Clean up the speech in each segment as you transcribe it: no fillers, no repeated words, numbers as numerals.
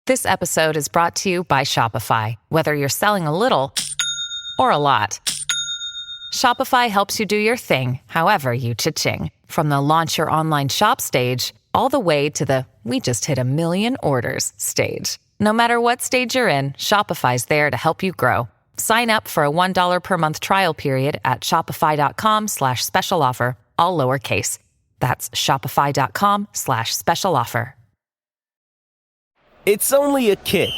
This episode is brought to you by Shopify. Whether you're selling a little or a lot, Shopify helps you do your thing, however you cha-ching. From the launch your online shop stage, all the way to the we just hit 1 million orders stage. No matter what stage you're in, Shopify's there to help you grow. Sign up for a $1 per month trial period at shopify.com/special offer, all lowercase. That's shopify.com/special offer. It's only a kick,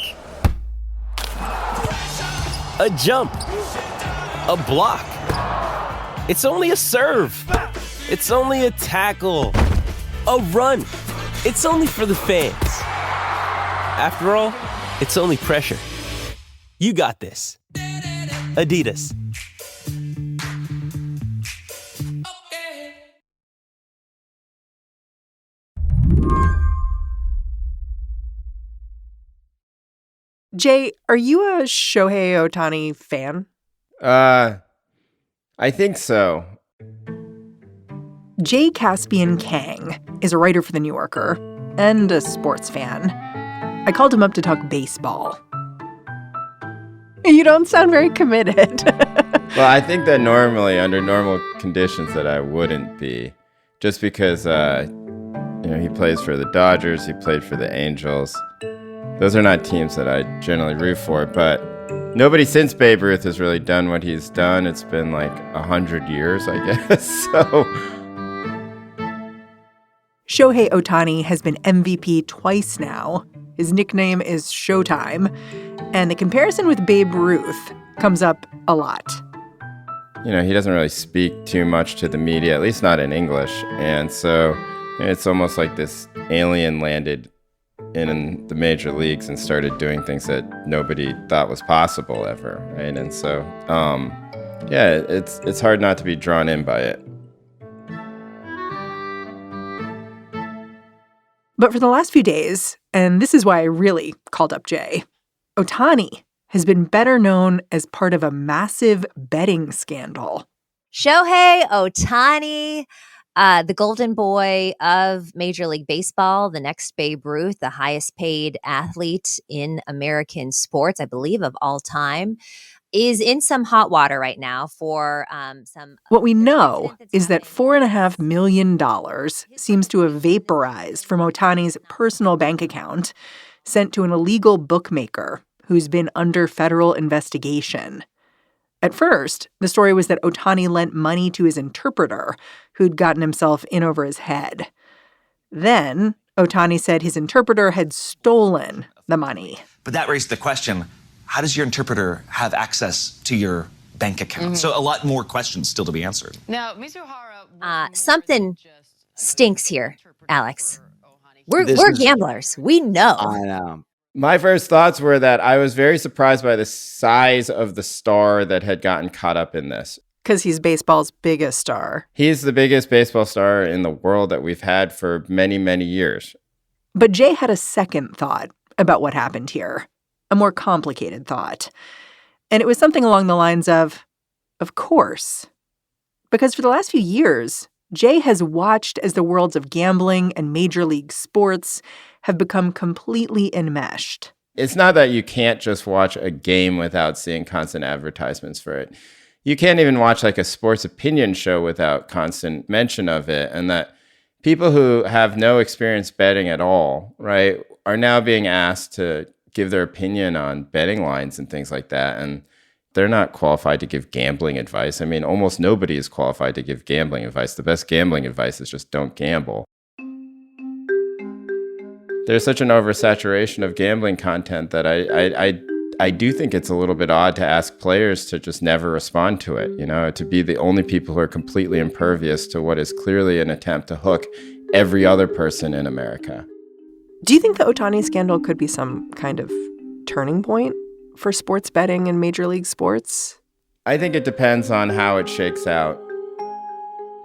a jump, a block. It's only a serve. It's only a tackle, a run. It's only for the fans. After all, it's only pressure. You got this. Adidas. Jay, are you a Shohei Ohtani fan? I think so. Jay Caspian Kang is a writer for The New Yorker and a sports fan. I called him up to talk baseball. You don't sound very committed. Well, I think that normally, under normal conditions, that I wouldn't be. Just because, he plays for the Dodgers, he played for the Angels. Those are not teams that I generally root for, but nobody since Babe Ruth has really done what he's done. It's been like 100 years, I guess, so... Shohei Ohtani has been MVP twice now. His nickname is Showtime, and the comparison with Babe Ruth comes up a lot. He doesn't really speak too much to the media, at least not in English, and so it's almost like this alien landed in the major leagues and started doing things that nobody thought was possible ever, right? And so, it's hard not to be drawn in by it. But for the last few days, and this is why I really called up Jay, Ohtani has been better known as part of a massive betting scandal. Shohei Ohtani, the golden boy of Major League Baseball, the next Babe Ruth, the highest paid athlete in American sports, I believe, of all time, is in some hot water right now for some... What we know is that $4.5 million seems to have vaporized from Ohtani's personal bank account, sent to an illegal bookmaker who's been under federal investigation. At first, the story was that Ohtani lent money to his interpreter, who'd gotten himself in over his head. Then, Ohtani said his interpreter had stolen the money. But that raised the question, how does your interpreter have access to your bank account? Mm-hmm. So a lot more questions still to be answered. Now, something stinks here, Alex. We're gamblers. We know. I know. My first thoughts were that I was very surprised by the size of the star that had gotten caught up in this. Because he's baseball's biggest star. He's the biggest baseball star in the world that we've had for many, many years. But Jay had a second thought about what happened here. A more complicated thought. And it was something along the lines of course. Because for the last few years, Jay has watched as the worlds of gambling and major league sports have become completely enmeshed. It's not that you can't just watch a game without seeing constant advertisements for it. You can't even watch like a sports opinion show without constant mention of it. And that people who have no experience betting at all, right, are now being asked to give their opinion on betting lines and things like that. And they're not qualified to give gambling advice. I mean, almost nobody is qualified to give gambling advice. The best gambling advice is just don't gamble. There's such an oversaturation of gambling content that I do think it's a little bit odd to ask players to just never respond to it, to be the only people who are completely impervious to what is clearly an attempt to hook every other person in America. Do you think the Ohtani scandal could be some kind of turning point for sports betting in Major League sports? I think it depends on how it shakes out.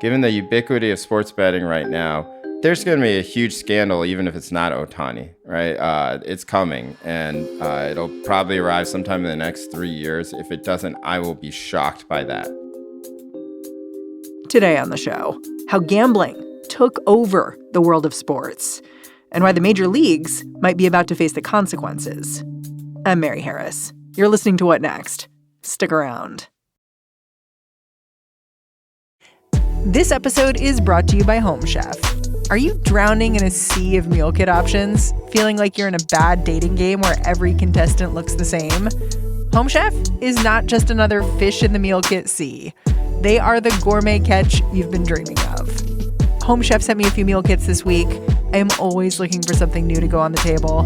Given the ubiquity of sports betting right now, there's going to be a huge scandal even if it's not Ohtani, right? It's coming, and it'll probably arrive sometime in the next 3 years. If it doesn't, I will be shocked by that. Today on the show, how gambling took over the world of sports and why the major leagues might be about to face the consequences. I'm Mary Harris. You're listening to What Next? Stick around. This episode is brought to you by Home Chef. Are you drowning in a sea of meal kit options, feeling like you're in a bad dating game where every contestant looks the same? Home Chef is not just another fish in the meal kit sea. They are the gourmet catch you've been dreaming of. Home Chef sent me a few meal kits this week. I am always looking for something new to go on the table.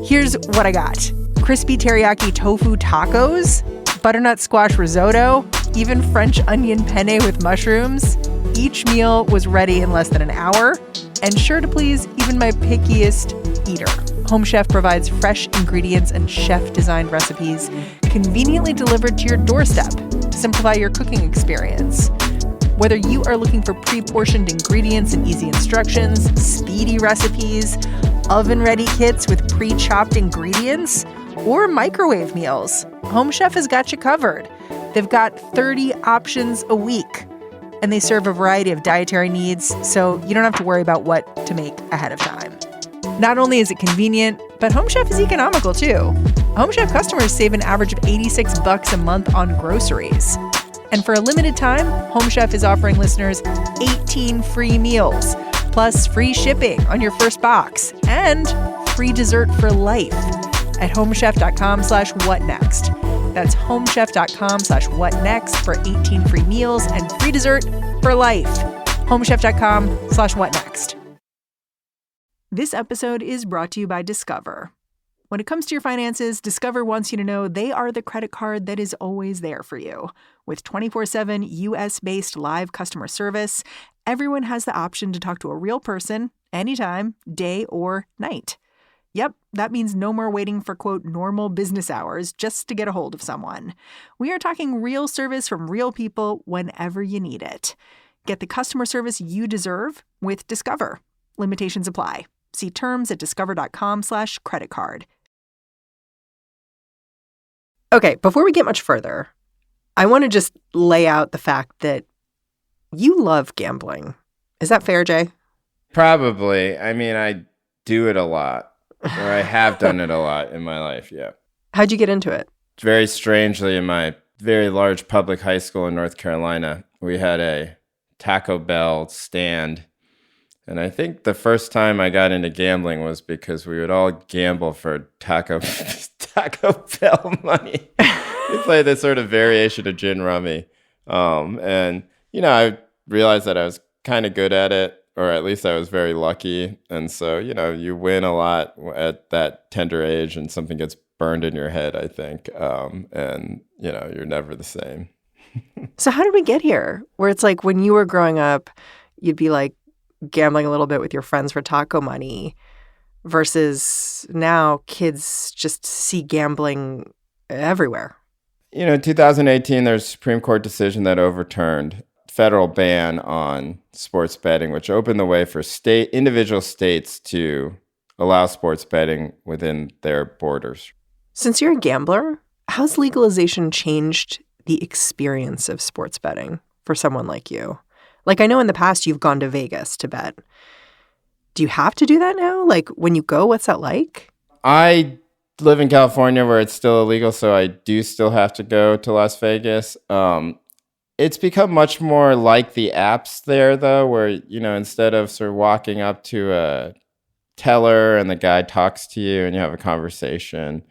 Here's what I got. Crispy teriyaki tofu tacos, butternut squash risotto, even French onion penne with mushrooms. Each meal was ready in less than an hour, and sure to please even my pickiest eater. Home Chef provides fresh ingredients and chef-designed recipes conveniently delivered to your doorstep to simplify your cooking experience. Whether you are looking for pre-portioned ingredients and easy instructions, speedy recipes, oven-ready kits with pre-chopped ingredients, or microwave meals, Home Chef has got you covered. They've got 30 options a week, and they serve a variety of dietary needs, so you don't have to worry about what to make ahead of time. Not only is it convenient, but Home Chef is economical too. Home Chef customers save an average of $86 a month on groceries. And for a limited time, Home Chef is offering listeners 18 free meals, plus free shipping on your first box, and free dessert for life at homechef.com/whatnext. That's homechef.com/whatnext for 18 free meals and free dessert for life. homechef.com/whatnext. This episode is brought to you by Discover. When it comes to your finances, Discover wants you to know they are the credit card that is always there for you. With 24/7 US-based live customer service, everyone has the option to talk to a real person anytime, day or night. Yep, that means no more waiting for, quote, normal business hours just to get a hold of someone. We are talking real service from real people whenever you need it. Get the customer service you deserve with Discover. Limitations apply. See terms at discover.com/creditcard. Okay, before we get much further, I want to just lay out the fact that you love gambling. Is that fair, Jay? Probably. I mean, I do it a lot, or I have done it a lot in my life, yeah. How'd you get into it? Very strangely, in my very large public high school in North Carolina, we had a Taco Bell stand. And I think the first time I got into gambling was because we would all gamble for Taco Bell money. We played this sort of variation of gin rummy. And, I realized that I was kind of good at it, or at least I was very lucky. And so, you win a lot at that tender age and something gets burned in your head, I think. And, you're never the same. So how did we get here? Where it's like when you were growing up, you'd be like, gambling a little bit with your friends for taco money versus now kids just see gambling everywhere. In 2018, there's a Supreme Court decision that overturned federal ban on sports betting, which opened the way for individual states to allow sports betting within their borders. Since you're a gambler, how's legalization changed the experience of sports betting for someone like you? Like, I know in the past you've gone to Vegas to bet. Do you have to do that now? Like, when you go, what's that like? I live in California where it's still illegal, so I do still have to go to Las Vegas. It's become much more like the apps there, though, where, instead of sort of walking up to a teller and the guy talks to you and you have a conversation,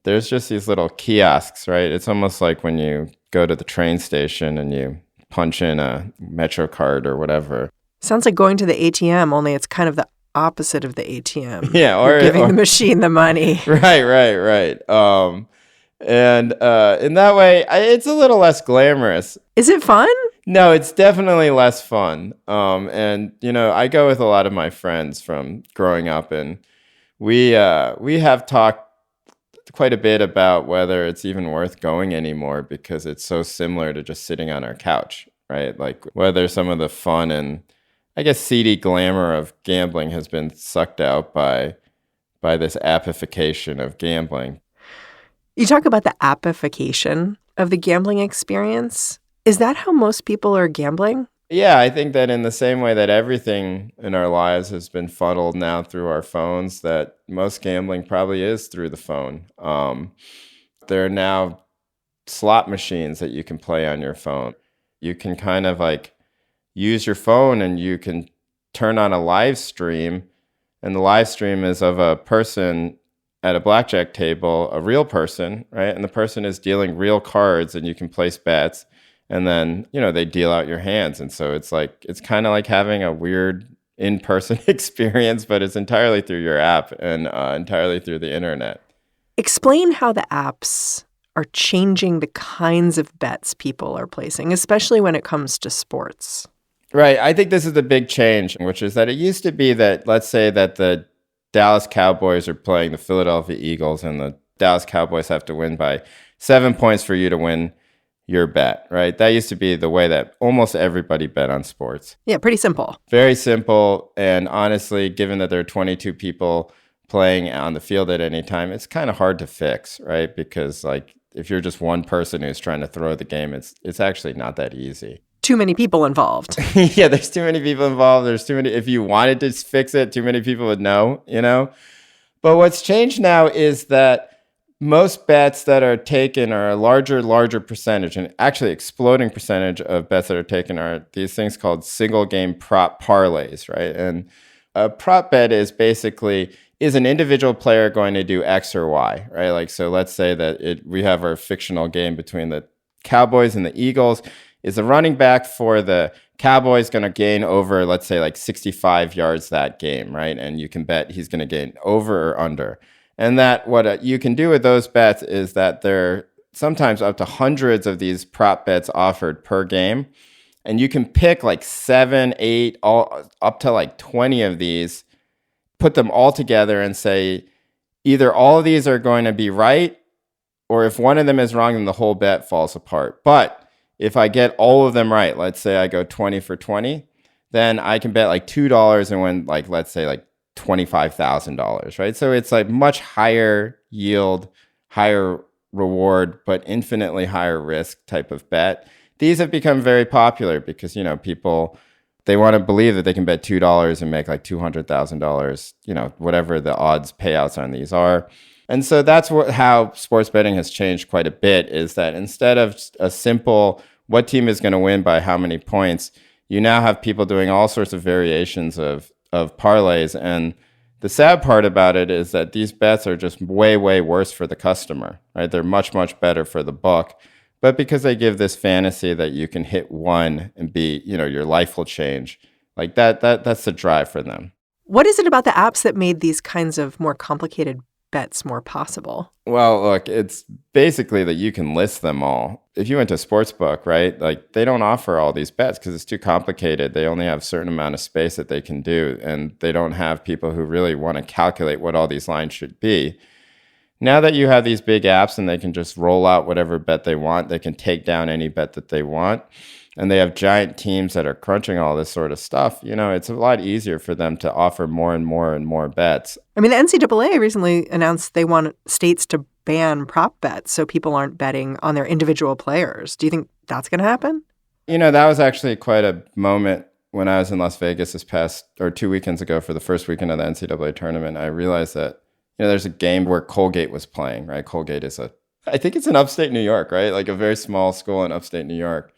there's just these little kiosks, right? It's almost like when you go to the train station and you punch in a Metro card or whatever. Sounds like going to the ATM, only it's kind of the opposite of the ATM. Yeah, or giving the machine the money. Right. And in that way, it's a little less glamorous. Is it fun? No, it's definitely less fun. And I go with a lot of my friends from growing up, and we have talked quite a bit about whether it's even worth going anymore because it's so similar to just sitting on our couch, right? Like whether some of the fun and I guess seedy glamour of gambling has been sucked out by this appification of gambling. You talk about the appification of the gambling experience. Is that how most people are gambling? Yeah, I think that in the same way that everything in our lives has been funneled now through our phones, that most gambling probably is through the phone. There are now slot machines that you can play on your phone. You can kind of like use your phone and you can turn on a live stream, and the live stream is of a person at a blackjack table, a real person, right? And the person is dealing real cards, and you can place bets, and then, they deal out your hands. And so it's kind of like having a weird in-person experience, but it's entirely through your app and entirely through the internet. Explain how the apps are changing the kinds of bets people are placing, especially when it comes to sports. Right. I think this is the big change, which is that it used to be that, let's say that the Dallas Cowboys are playing the Philadelphia Eagles, and the Dallas Cowboys have to win by 7 points for you to win your bet, right? That used to be the way that almost everybody bet on sports. Yeah, pretty simple. Very simple. And honestly, given that there are 22 people playing on the field at any time, it's kind of hard to fix, right? Because if you're just one person who's trying to throw the game, it's actually not that easy. Too many people involved. Yeah, there's too many people involved. There's too many. If you wanted to fix it, too many people would know, But what's changed now is that most bets that are taken are a larger percentage, and actually exploding percentage of bets that are taken are these things called single game prop parlays, right? And a prop bet is basically, is an individual player going to do X or Y, right? So let's say that we have our fictional game between the Cowboys and the Eagles. Is the running back for the Cowboys going to gain over, let's say, 65 yards that game, right? And you can bet he's going to gain over or under. And that what you can do with those bets is that there are sometimes up to hundreds of these prop bets offered per game. And you can pick 7, 8, up to 20 of these, put them all together and say, either all of these are going to be right, or if one of them is wrong, then the whole bet falls apart. But if I get all of them right, let's say I go 20 for 20, then I can bet $2 and win let's say $25,000, right? So it's much higher yield, higher reward, but infinitely higher risk type of bet. These have become very popular because, people, they want to believe that they can bet $2 and make $200,000, whatever the odds payouts on these are. And so that's how sports betting has changed quite a bit, is that instead of a simple what team is going to win by how many points, you now have people doing all sorts of variations of parlays. And the sad part about it is that these bets are just way, way worse for the customer, right? They're much, much better for the book. But because they give this fantasy that you can hit one and your life will change, that's the drive for them. What is it about the apps that made these kinds of more complicated bets more possible? Well, look, it's basically that you can list them all. If you went to a sports book, right, they don't offer all these bets because it's too complicated. They only have a certain amount of space that they can do, and they don't have people who really want to calculate what all these lines should be. Now that you have these big apps and they can just roll out whatever bet they want, they can take down any bet that they want, and they have giant teams that are crunching all this sort of stuff, it's a lot easier for them to offer more and more and more bets. I mean, the NCAA recently announced they want states to ban prop bets so people aren't betting on their individual players. Do you think that's going to happen? That was actually quite a moment when I was in Las Vegas 2 weekends ago for the first weekend of the NCAA tournament. I realized that, there's a game where Colgate was playing, right? Colgate is I think it's in upstate New York, right? A very small school in upstate New York.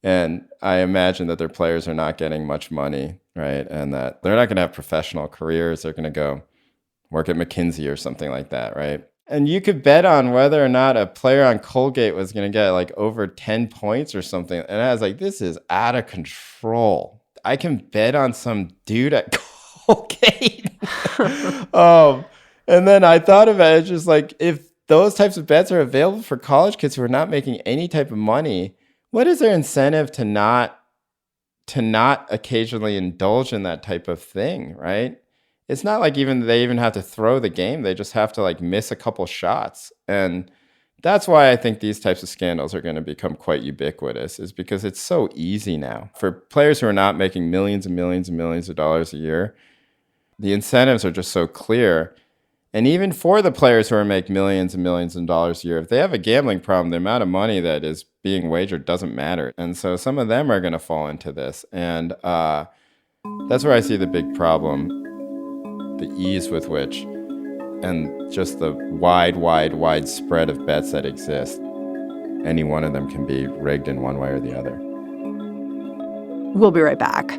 And I imagine that their players are not getting much money, right? And that they're not going to have professional careers. They're going to go work at McKinsey or something like that, right? And you could bet on whether or not a player on Colgate was going to get over 10 points or something. And I was like, this is out of control. I can bet on some dude at Colgate. And then I thought about it, just if those types of bets are available for college kids who are not making any type of money, what is their incentive to not occasionally indulge in that type of thing, right? It's not like they even have to throw the game. They just have to miss a couple shots. And that's why I think these types of scandals are going to become quite ubiquitous, is because it's so easy now. For players who are not making millions and millions and millions of dollars a year, the incentives are just so clear. And even for the players who are make millions and millions of dollars a year, if they have a gambling problem, the amount of money that is being wagered doesn't matter. And so some of them are going to fall into this. And that's where I see the big problem, the ease with which, and just the wide spread of bets that exist. Any one of them can be rigged in one way or the other. We'll be right back.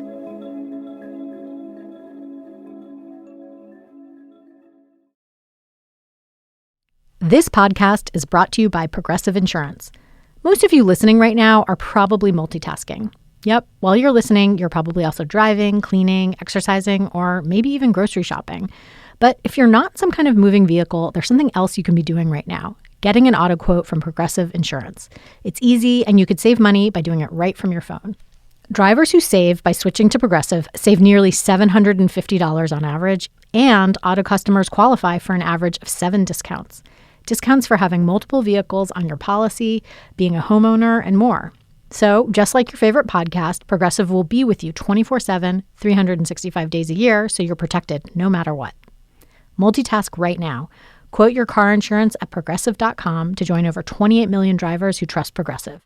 This podcast is brought to you by Progressive Insurance. Most of you listening right now are probably multitasking. Yep, while you're listening, you're probably also driving, cleaning, exercising, or maybe even grocery shopping. But if you're not some kind of moving vehicle, there's something else you can be doing right now. Getting an auto quote from Progressive Insurance. It's easy, and you could save money by doing it right from your phone. Drivers who save by switching to Progressive save nearly $750 on average, and auto customers qualify for an average of 7 discounts. Discounts for having multiple vehicles on your policy, being a homeowner, and more. So, just like your favorite podcast, Progressive will be with you 24/7, 365 days a year, so you're protected no matter what. Multitask right now. Quote your car insurance at Progressive.com to join over 28 million drivers who trust Progressive.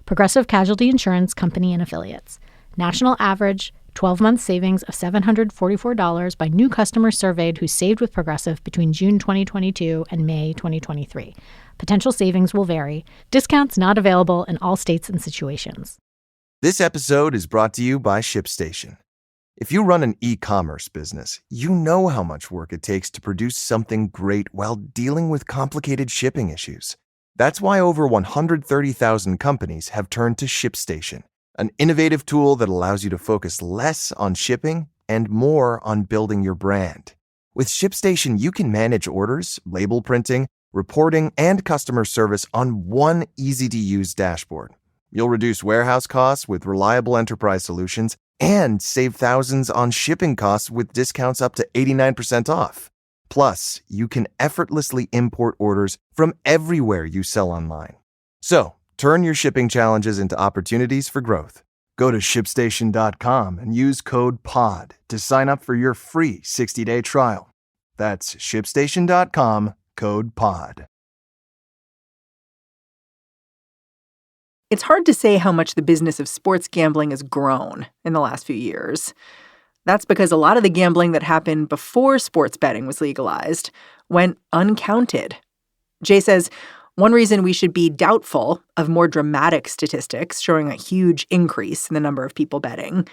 Progressive Casualty Insurance Company and Affiliates. National average 12-month savings of $744 by new customers surveyed who saved with Progressive between June 2022 and May 2023. Potential savings will vary. Discounts not available in all states and situations. This episode is brought to you by ShipStation. If you run an e-commerce business, you know how much work it takes to produce something great while dealing with complicated shipping issues. That's why over 130,000 companies have turned to ShipStation, an innovative tool that allows you to focus less on shipping and more on building your brand. With ShipStation, you can manage orders, label printing, reporting, and customer service on one easy-to-use dashboard. You'll reduce warehouse costs with reliable enterprise solutions and save thousands on shipping costs with discounts up to 89% off. Plus, you can effortlessly import orders from everywhere you sell online. So, turn your shipping challenges into opportunities for growth. Go to ShipStation.com and use code POD to sign up for your free 60-day trial. That's ShipStation.com, code POD. It's hard to say how much the business of sports gambling has grown in the last few years. That's because a lot of the gambling that happened before sports betting was legalized went uncounted. Jay says one reason we should be doubtful of more dramatic statistics showing a huge increase in the number of people betting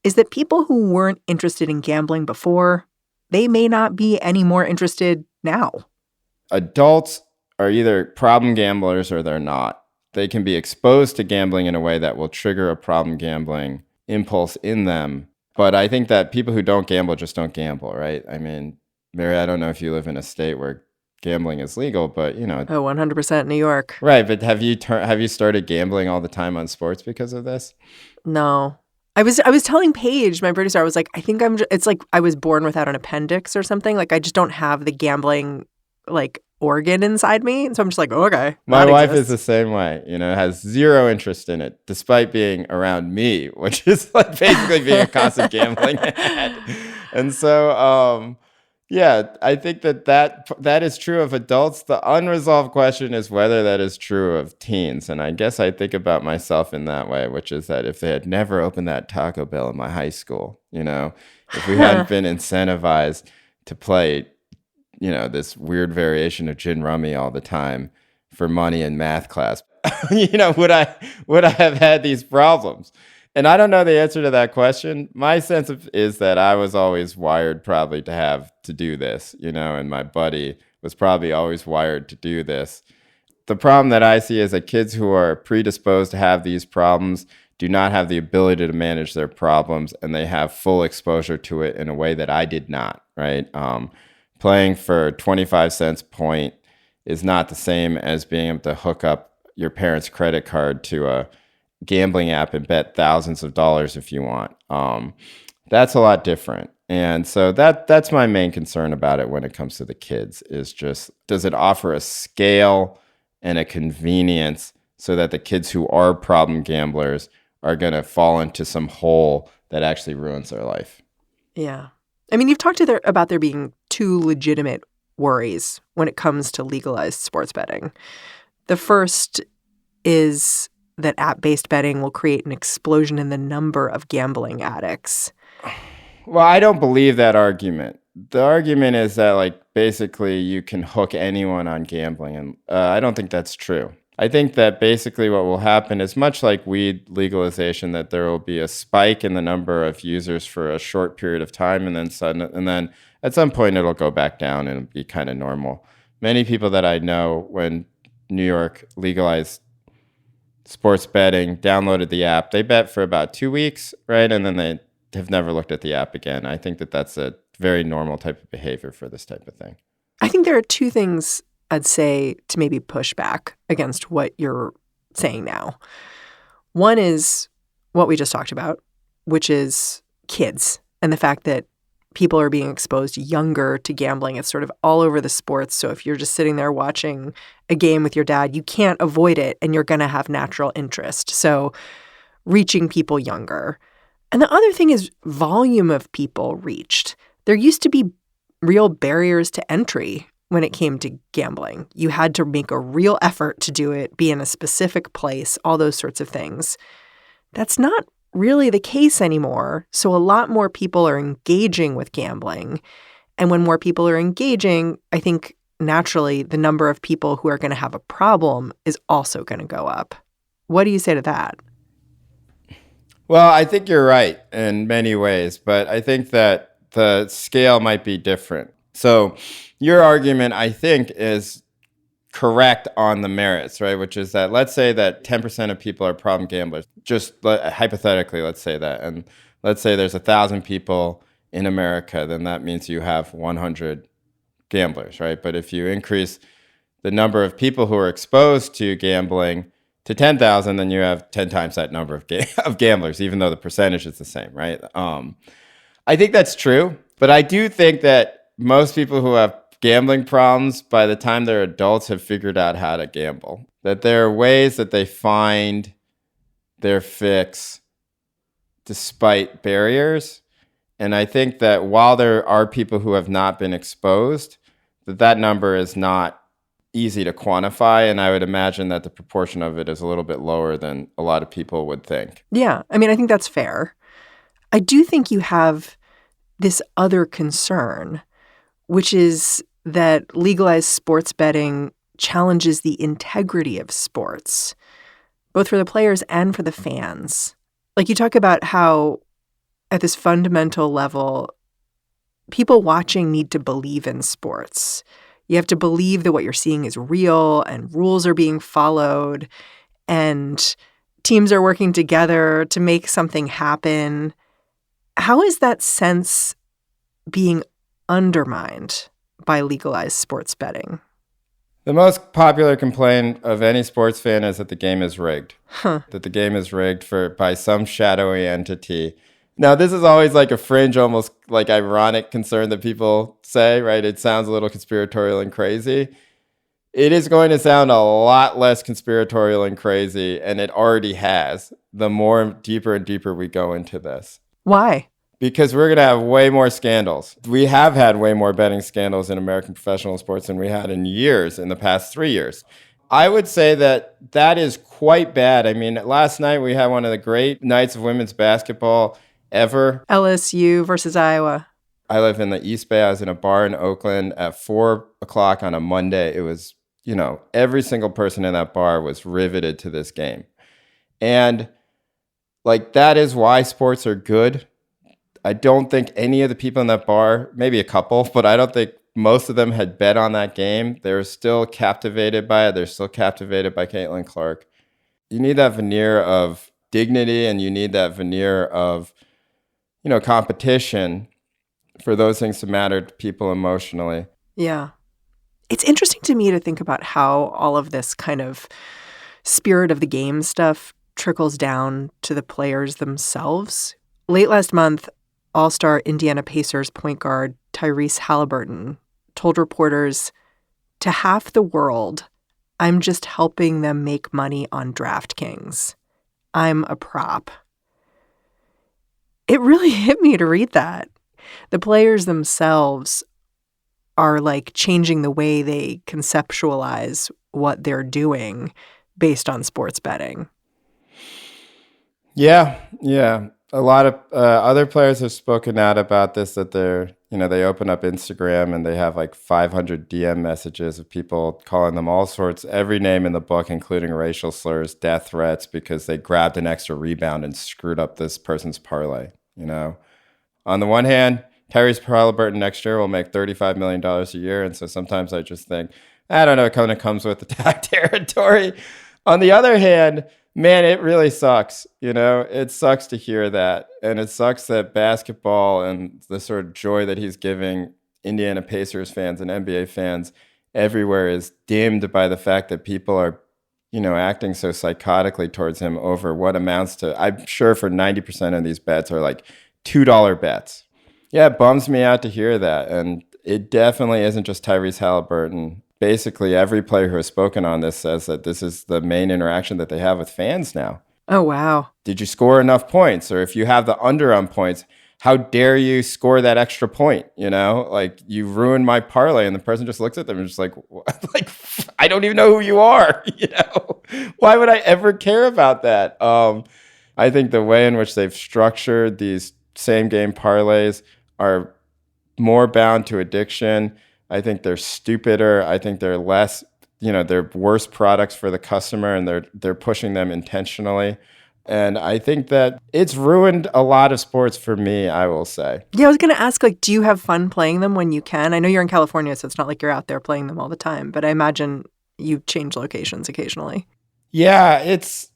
is that people who weren't interested in gambling before, they may not be any more interested now. Adults are either problem gamblers or they're not. They can be exposed to gambling in a way that will trigger a problem gambling impulse in them. But I think that people who don't gamble just don't gamble, right? I mean, Mary, I don't know if you live in a state where gambling is legal, but, you know. Oh, 100% New York. Right, but have you started gambling all the time on sports because of this? No. I was telling Paige, my producer, I was like, I think it's like I was born without an appendix or something. Like, I just don't have the gambling, like, organ inside me. And so I'm just like, oh, okay. My wife is the same way, you know, has zero interest in it, despite being around me, which is like basically being a constant gambling head. And so, yeah, I think that is true of adults. The unresolved question is whether that is true of teens. And I guess I think about myself in that way, which is that if they had never opened that Taco Bell in my high school, you know, if we hadn't been incentivized to play, you know, this weird variation of gin rummy all the time for money in math class, you know, would I have had these problems? And I don't know the answer to that question. My sense is that I was always wired probably to do this, you know, and my buddy was probably always wired to do this. The problem that I see is that kids who are predisposed to have these problems do not have the ability to manage their problems, and they have full exposure to it in a way that I did not, right? Playing for 25 cents a point is not the same as being able to hook up your parents' credit card to a gambling app and bet thousands of dollars if you want. That's a lot different. And so that's my main concern about it when it comes to the kids is just, does it offer a scale and a convenience so that the kids who are problem gamblers are going to fall into some hole that actually ruins their life? Yeah. I mean, you've talked about there being two legitimate worries when it comes to legalized sports betting. The first is that app-based betting will create an explosion in the number of gambling addicts. Well, I don't believe that argument. The argument is that, like, basically you can hook anyone on gambling, and I don't think that's true. I think that basically what will happen is much like weed legalization, that there will be a spike in the number of users for a short period of time, and then at some point it'll go back down and be kind of normal. Many people that I know, when New York legalized sports betting, downloaded the app. They bet for about 2 weeks, right? And then they have never looked at the app again. I think that that's a very normal type of behavior for this type of thing. I think there are two things I'd say to maybe push back against what you're saying now. One is what we just talked about, which is kids and the fact that people are being exposed younger to gambling. It's sort of all over the sports. So if you're just sitting there watching a game with your dad, you can't avoid it and you're going to have natural interest. So reaching people younger. And the other thing is volume of people reached. There used to be real barriers to entry when it came to gambling. You had to make a real effort to do it, be in a specific place, all those sorts of things. That's not really the case anymore. So a lot more people are engaging with gambling. And when more people are engaging, I think naturally the number of people who are going to have a problem is also going to go up. What do you say to that? Well, I think you're right in many ways, but I think that the scale might be different. So your argument, I think, is correct on the merits, right? Which is that let's say that 10% of people are problem gamblers. Just hypothetically, let's say that. And let's say there's 1,000 people in America, then that means you have 100 gamblers, right? But if you increase the number of people who are exposed to gambling to 10,000, then you have 10 times that number of gamblers, even though the percentage is the same, right? I think that's true, but I do think that most people who have gambling problems, by the time they're adults, have figured out how to gamble. That there are ways that they find their fix despite barriers. And I think that while there are people who have not been exposed, that number is not easy to quantify. And I would imagine that the proportion of it is a little bit lower than a lot of people would think. Yeah, I mean, I think that's fair. I do think you have this other concern, which is that legalized sports betting challenges the integrity of sports, both for the players and for the fans. Like, you talk about how at this fundamental level, people watching need to believe in sports. You have to believe that what you're seeing is real and rules are being followed and teams are working together to make something happen. How is that sense being undermined by legalized sports betting? The most popular complaint of any sports fan is that the game is rigged. That the game is rigged by some shadowy entity. Now, this is always like a fringe, almost like ironic concern that people say, right? It sounds a little conspiratorial and crazy. It is going to sound a lot less conspiratorial and crazy, and it already has, the more deeper and deeper we go into this. Why? Because we're going to have way more scandals. We have had way more betting scandals in American professional sports than we had in the past 3 years. I would say that is quite bad. I mean, last night we had one of the great nights of women's basketball ever. LSU versus Iowa. I live in the East Bay. I was in a bar in Oakland at 4 o'clock on a Monday. It was, every single person in that bar was riveted to this game. And that is why sports are good. I don't think any of the people in that bar, maybe a couple, but I don't think most of them had bet on that game. They were still captivated by it. They're still captivated by Caitlin Clark. You need that veneer of dignity and you need that veneer of, competition for those things to matter to people emotionally. Yeah. It's interesting to me to think about how all of this kind of spirit of the game stuff trickles down to the players themselves. Late last month, All-Star Indiana Pacers point guard Tyrese Halliburton told reporters, "To half the world, I'm just helping them make money on DraftKings. I'm a prop." It really hit me to read that. The players themselves are like changing the way they conceptualize what they're doing based on sports betting. Yeah. A lot of other players have spoken out about this, that they open up Instagram and they have like 500 DM messages of people calling them all sorts, every name in the book, including racial slurs, death threats, because they grabbed an extra rebound and screwed up this person's parlay. On the one hand, Tyrese Halliburton next year will make $35 million a year. And so sometimes I just think, I don't know, it kind of comes with the territory. On the other hand, man, it really sucks. It sucks to hear that. And it sucks that basketball and the sort of joy that he's giving Indiana Pacers fans and NBA fans everywhere is dimmed by the fact that people are, acting so psychotically towards him over what amounts to, I'm sure for 90% of these bets are like $2 bets. Yeah, it bums me out to hear that. And it definitely isn't just Tyrese Halliburton. Basically, every player who has spoken on this says that this is the main interaction that they have with fans now. Oh, wow. Did you score enough points? Or if you have the under on points, how dare you score that extra point? Like you ruined my parlay. And the person just looks at them and just like I don't even know who you are. Why would I ever care about that? I think the way in which they've structured these same game parlays are more bound to addiction. I think they're stupider. I think they're less, they're worse products for the customer, and they're pushing them intentionally. And I think that it's ruined a lot of sports for me, I will say. Yeah, I was going to ask, do you have fun playing them when you can? I know you're in California, so it's not like you're out there playing them all the time, but I imagine you change locations occasionally. Yeah, it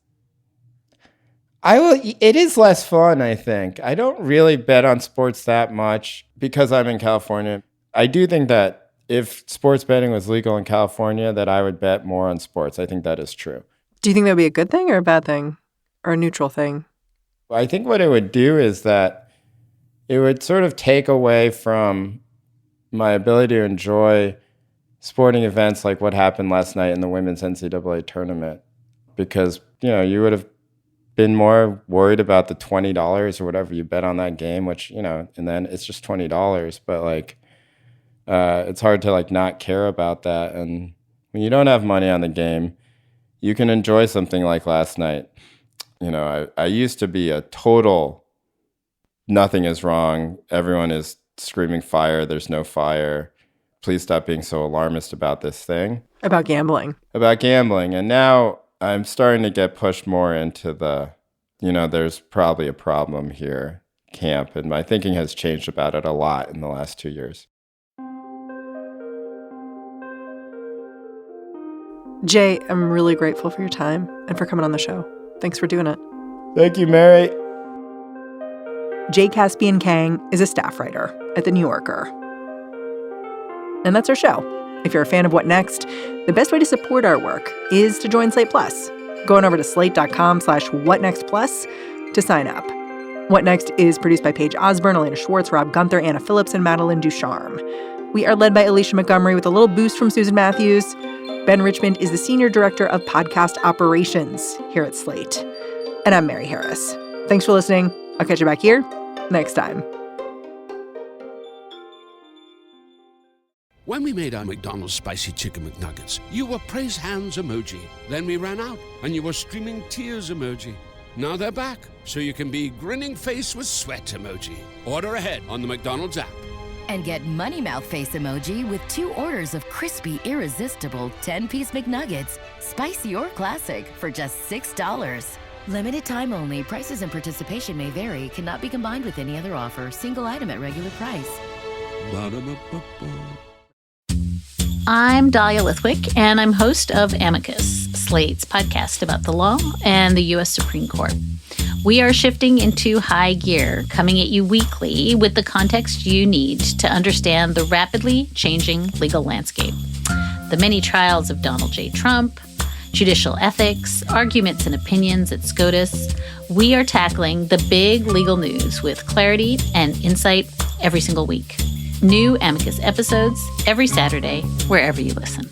is less fun, I think. I don't really bet on sports that much because I'm in California. I do think that if sports betting was legal in California, that I would bet more on sports. I think that is true. Do you think that would be a good thing or a bad thing or a neutral thing? I think what it would do is that it would sort of take away from my ability to enjoy sporting events like what happened last night in the women's NCAA tournament, because, you would have been more worried about the $20 or whatever you bet on that game, which, and then it's just $20, but it's hard to not care about that. And when you don't have money on the game, you can enjoy something like last night. I used to be a total nothing is wrong. Everyone is screaming fire. There's no fire. Please stop being so alarmist about this thing. About gambling. And now I'm starting to get pushed more into the, there's probably a problem here camp. And my thinking has changed about it a lot in the last 2 years. Jay, I'm really grateful for your time and for coming on the show. Thanks for doing it. Thank you, Mary. Jay Caspian Kang is a staff writer at The New Yorker. And that's our show. If you're a fan of What Next, the best way to support our work is to join Slate Plus. Go on over to slate.com/whatnextplus to sign up. What Next is produced by Paige Osborne, Elena Schwartz, Rob Gunther, Anna Phillips, and Madeline Ducharme. We are led by Alicia Montgomery with a little boost from Susan Matthews. Ben Richmond is the Senior Director of Podcast Operations here at Slate. And I'm Mary Harris. Thanks for listening. I'll catch you back here next time. When we made our McDonald's Spicy Chicken McNuggets, you were praise hands emoji. Then we ran out, and you were streaming tears emoji. Now they're back, so you can be grinning face with sweat emoji. Order ahead on the McDonald's app. And get Money Mouth Face emoji with 2 orders of crispy, irresistible 10-piece McNuggets, spicy or classic, for just $6. Limited time only. Prices and participation may vary. Cannot be combined with any other offer. Single item at regular price. Ba-da-ba-ba-ba. I'm Dahlia Lithwick, and I'm host of Amicus, Slate's podcast about the law and the U.S. Supreme Court. We are shifting into high gear, coming at you weekly with the context you need to understand the rapidly changing legal landscape. The many trials of Donald J. Trump, judicial ethics, arguments and opinions at SCOTUS. We are tackling the big legal news with clarity and insight every single week. New Amicus episodes every Saturday, wherever you listen.